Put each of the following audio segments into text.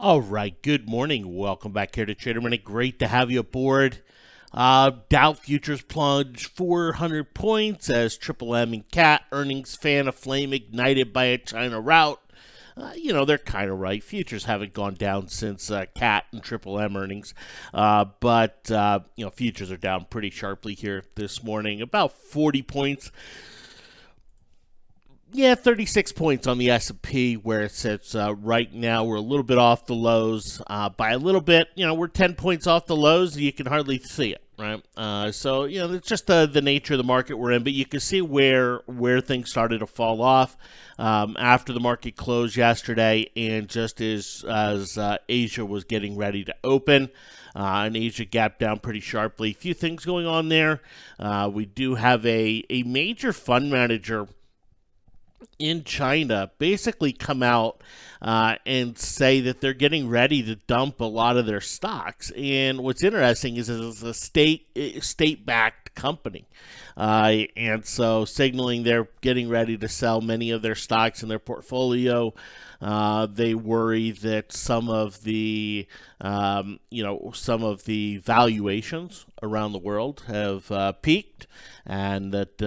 All right, good morning. Welcome back here to Trader Minute. Great to have you aboard. Dow futures plunge 400 points as Triple M and CAT earnings fan a flame ignited by a China rout. They're kind of right. Futures haven't gone down since CAT and Triple M earnings, but futures are down pretty sharply here this morning, about 40 points. Yeah, 36 points on the S&P where it sits right now. We're a little bit off the lows by a little bit. We're 10 points off the lows. You can hardly see it, right? It's just the nature of the market we're in. But you can see where things started to fall off after the market closed yesterday, and just as Asia was getting ready to open. And Asia gapped down pretty sharply. A few things going on there. We do have a major fund manager in China basically come out and say that they're getting ready to dump a lot of their stocks. And what's interesting is it's a state-backed company. And so signaling they're getting ready to sell many of their stocks in their portfolio. They worry that some of the valuations around the world have peaked, and that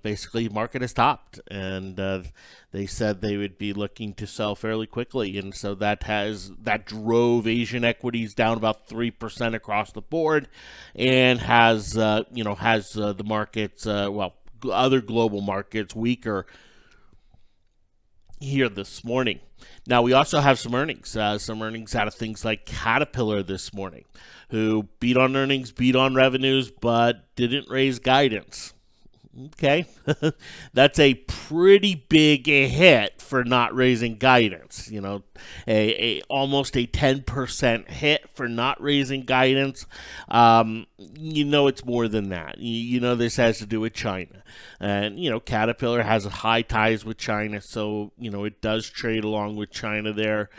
basically the market has topped, and they said they would be looking to sell fairly quickly, and so that drove Asian equities down about 3% across the board, and has the markets other global markets weaker here this morning. Now, we also have some earnings out of things like Caterpillar this morning, who beat on earnings, beat on revenues, but didn't raise guidance. Okay, that's a pretty big hit for not raising guidance. Almost a 10% hit for not raising guidance. It's more than that. This has to do with China, and Caterpillar has high ties with China, so it does trade along with China there.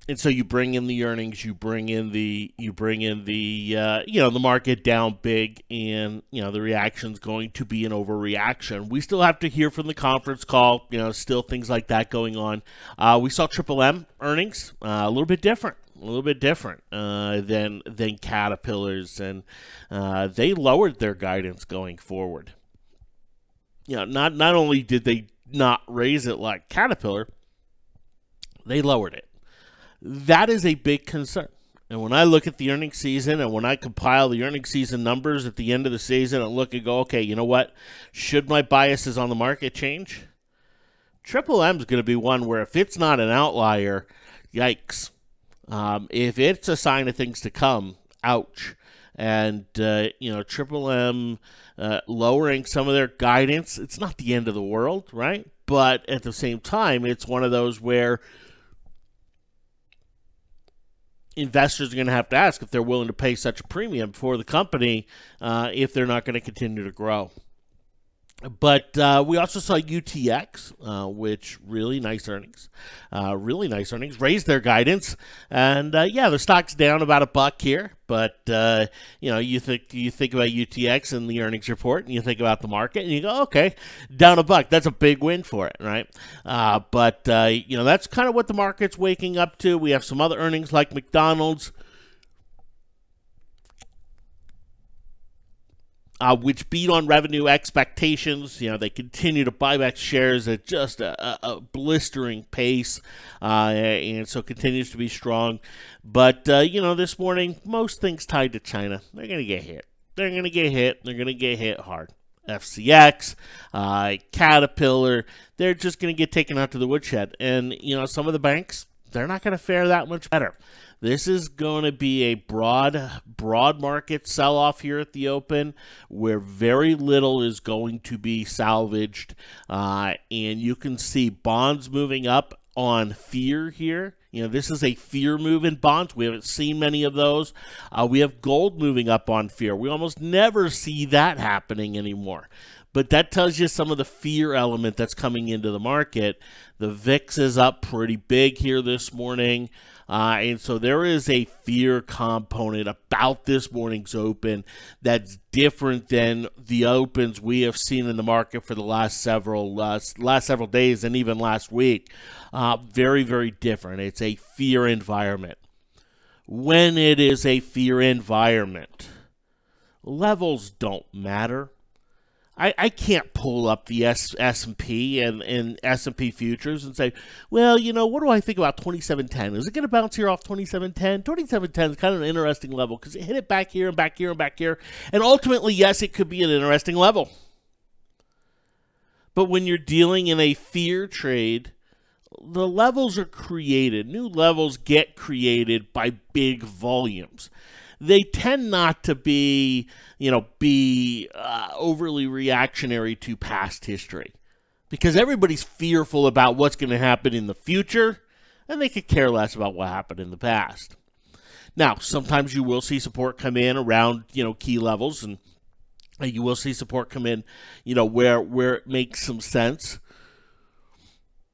And so you bring in the earnings, you bring in the market down big, and the reaction's going to be an overreaction. We still have to hear from the conference call, still things like that going on. We saw Triple M earnings a little bit different than Caterpillar's, and they lowered their guidance going forward. Not only did they not raise it like Caterpillar, they lowered it. That is a big concern. And when I look at the earnings season, and when I compile the earnings season numbers at the end of the season and look and go, okay, you know what? Should my biases on the market change? Triple M is going to be one where if it's not an outlier, yikes. If it's a sign of things to come, ouch. And, Triple M lowering some of their guidance, it's not the end of the world, right? But at the same time, it's one of those where investors are going to have to ask if they're willing to pay such a premium for the company if they're not going to continue to grow. But we also saw UTX, which really nice earnings, raised their guidance, and the stock's down about $1 here. But you think about UTX and the earnings report, and you think about the market, and you go, okay, down $1. That's a big win for it, right? But that's kind of what the market's waking up to. We have some other earnings like McDonald's, which beat on revenue expectations. They continue to buy back shares at just a blistering pace, and so continues to be strong. But, this morning, most things tied to China, they're going to get hit. They're going to get hit hard. FCX, Caterpillar, they're just going to get taken out to the woodshed. And, some of the banks, they're not going to fare that much better. This is going to be a broad market sell-off here at the open, where very little is going to be salvaged. And you can see bonds moving up on fear here. This is a fear move in bonds. We haven't seen many of those. We have gold moving up on fear. We almost never see that happening anymore. But that tells you some of the fear element that's coming into the market. The VIX is up pretty big here this morning. And so there is a fear component about this morning's open that's different than the opens we have seen in the market for the last several days and even last week. Very, very different. It's a fear environment. When it is a fear environment, levels don't matter. I can't pull up the S&P and S&P futures and say, well, you know, what do I think about 2710? Is it going to bounce here off 2710? 2710 is kind of an interesting level because it hit it back here and back here and back here. And ultimately, yes, it could be an interesting level. But when you're dealing in a fear trade, the levels are created. New levels get created by big volumes. They tend not to be, overly reactionary to past history because everybody's fearful about what's going to happen in the future, and they could care less about what happened in the past. Now, sometimes you will see support come in around, key levels, and you will see support come in, where it makes some sense.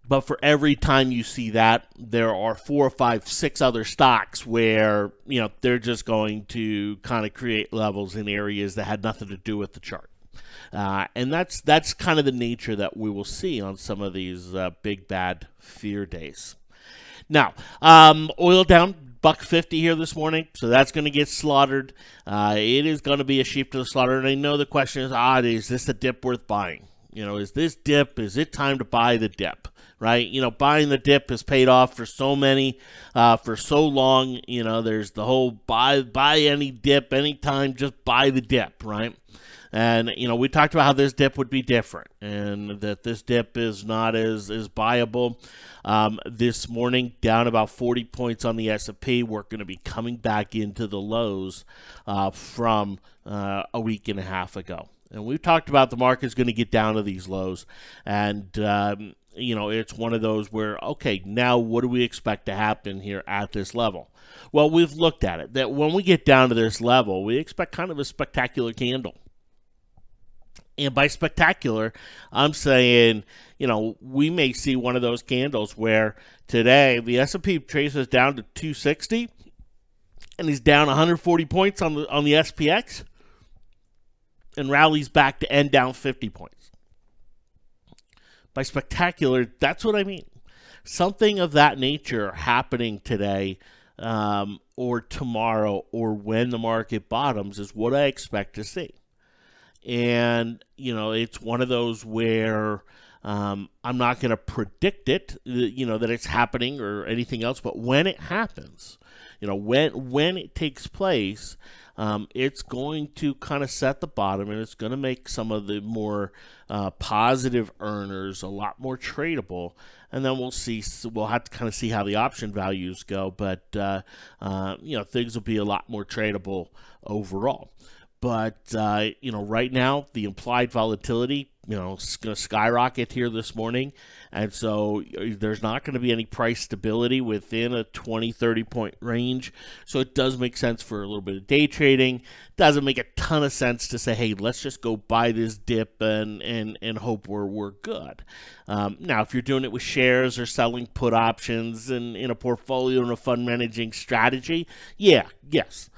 But for every time you see that, there are 4, 5, 6 other stocks where, they're just going to kind of create levels in areas that had nothing to do with the chart. And that's kind of the nature that we will see on some of these big, bad fear days. Now, oil down $1.50 here this morning, so that's going to get slaughtered. It is going to be a sheep to the slaughter, and I know the question is this a dip worth buying? Is it time to buy the dip? Right? Buying the dip has paid off for so many, for so long. There's the whole buy any dip, anytime, just buy the dip, right? And, we talked about how this dip would be different and that this dip is not as buyable. This morning, down about 40 points on the S&P. We're going to be coming back into the lows from a week and a half ago. And we've talked about the market's going to get down to these lows. And, it's one of those where, okay, now what do we expect to happen here at this level? Well, we've looked at it, that when we get down to this level, we expect kind of a spectacular candle. And by spectacular, I'm saying, we may see one of those candles where today the S&P traces down to 260 and he's down 140 points on the SPX and rallies back to end down 50 points. By spectacular, that's what I mean. Something of that nature happening today or tomorrow or when the market bottoms is what I expect to see. And, it's one of those where I'm not going to predict it, that it's happening or anything else. But when it happens, when it takes place, it's going to kind of set the bottom, and it's going to make some of the more positive earners a lot more tradable. And then we'll have to kind of see how the option values go. But, things will be a lot more tradable overall. But, right now, the implied volatility, it's going to skyrocket here this morning. And so there's not going to be any price stability within a 20, 30-point range. So it does make sense for a little bit of day trading. Doesn't make a ton of sense to say, hey, let's just go buy this dip and hope we're good. Now, if you're doing it with shares or selling put options and in a portfolio and a fund managing strategy, yes.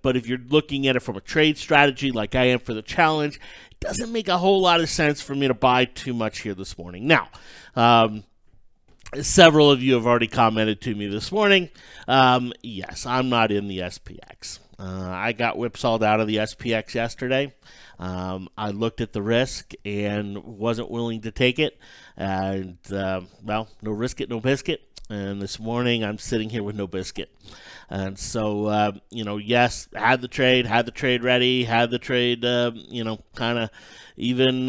But if you're looking at it from a trade strategy like I am for the challenge, it doesn't make a whole lot of sense for me to buy too much here this morning. Now, several of you have already commented to me this morning. Yes, I'm not in the SPX. I got whipsawed out of the SPX yesterday. I looked at the risk and wasn't willing to take it. And, no risk it, no biscuit. And this morning I'm sitting here with no biscuit. And so, yes, had the trade ready, had the trade, kind of even,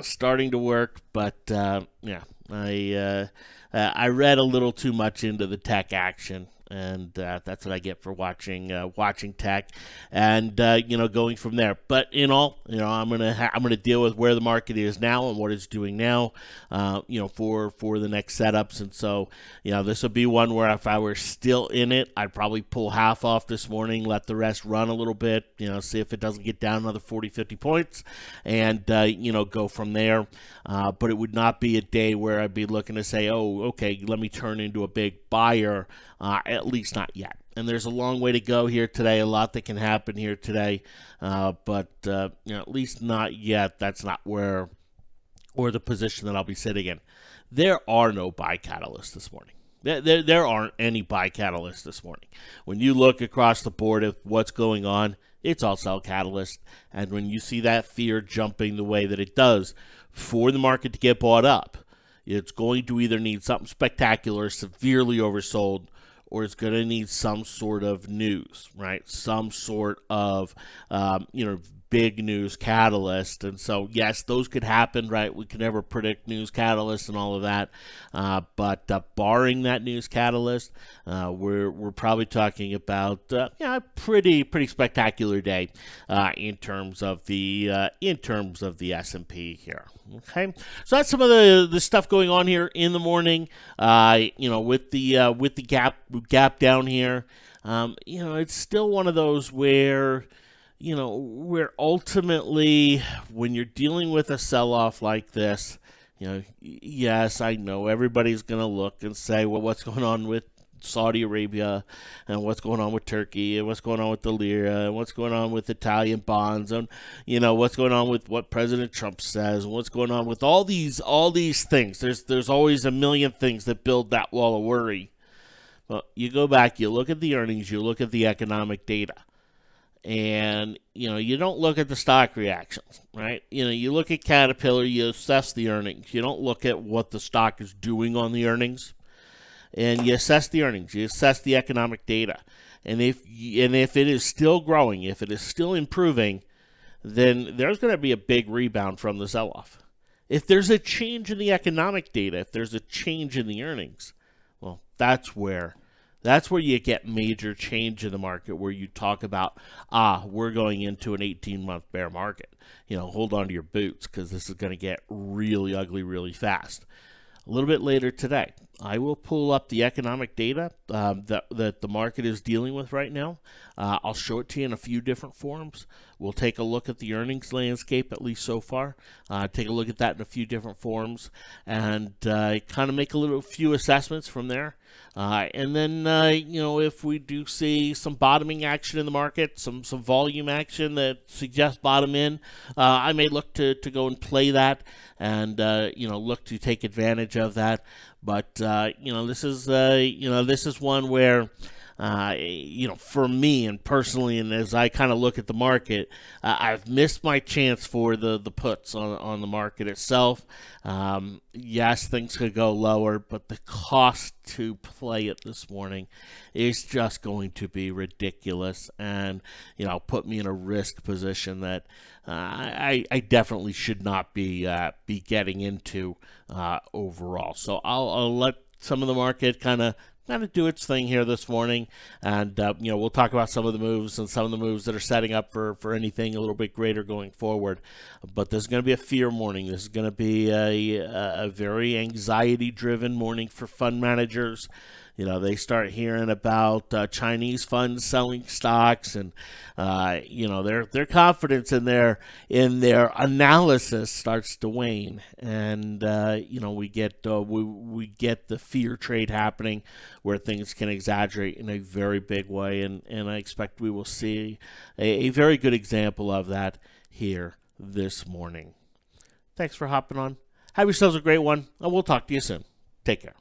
starting to work. But, I read a little too much into the tech action. And that's what I get for watching tech, and going from there. But in all, I'm gonna deal with where the market is now and what it's doing now, for the next setups. And so this would be one where if I were still in it, I'd probably pull half off this morning, let the rest run a little bit, see if it doesn't get down another 40-50 points, and go from there. But it would not be a day where I'd be looking to say, oh, okay, let me turn into a big buyer. At least not yet. And there's a long way to go here today. A lot that can happen here today, but at least not yet. That's not where or the position that I'll be sitting in. There are no buy catalysts this morning. There aren't any buy catalysts this morning. When you look across the board at what's going on, it's all sell catalyst. And when you see that fear jumping the way that it does for the market to get bought up, it's going to either need something spectacular, severely oversold, or it's going to need some sort of news, right? Some sort of, big news catalyst. And so, yes, those could happen, right? We can never predict news catalysts and all of that. But barring that news catalyst, we're probably talking about a pretty spectacular day in terms of the S&P here. Okay, so that's some of the stuff going on here in the morning. With the gap down here, it's still one of those where ultimately, when you're dealing with a sell-off like this, yes, I know everybody's going to look and say, well, what's going on with Saudi Arabia, and what's going on with Turkey, and what's going on with the lira, and what's going on with Italian bonds, and what's going on with what President Trump says, and what's going on with all these things. There's always a million things that build that wall of worry. Well, you go back, you look at the earnings, you look at the economic data, and you don't look at the stock reactions, right? You look at Caterpillar, you assess the earnings. You don't look at what the stock is doing on the earnings. And you assess the earnings, you assess the economic data, and if it is still growing, if it is still improving, then there's going to be a big rebound from the sell-off. If there's a change in the economic data, if there's a change in the earnings, well, that's where you get major change in the market, where you talk about, we're going into an 18-month bear market. Hold on to your boots, because this is going to get really ugly really fast. A little bit later today, I will pull up the economic data that the market is dealing with right now. I'll show it to you in a few different forms. We'll take a look at the earnings landscape, at least so far. Take a look at that in a few different forms, and kind of make a few assessments from there. And then, if we do see some bottoming action in the market, some volume action that suggests bottom in, I may look to go and play that, and look to take advantage of that. But this is one where for me and personally, and as I kind of look at the market, I've missed my chance for the puts on the market itself. Yes, things could go lower, but the cost to play it this morning is just going to be ridiculous, and put me in a risk position that I definitely should not be getting into overall. So I'll let some of the market kind of do its thing here this morning, and we'll talk about some of the moves and some of the moves that are setting up for anything a little bit greater going forward. But this is going to be a fear morning. This is going to be a very anxiety-driven morning for fund managers. They start hearing about Chinese funds selling stocks, and their confidence in their analysis starts to wane, and we get the fear trade happening, where things can exaggerate in a very big way, and I expect we will see a very good example of that here this morning. Thanks for hopping on. Have yourselves a great one, and we'll talk to you soon. Take care.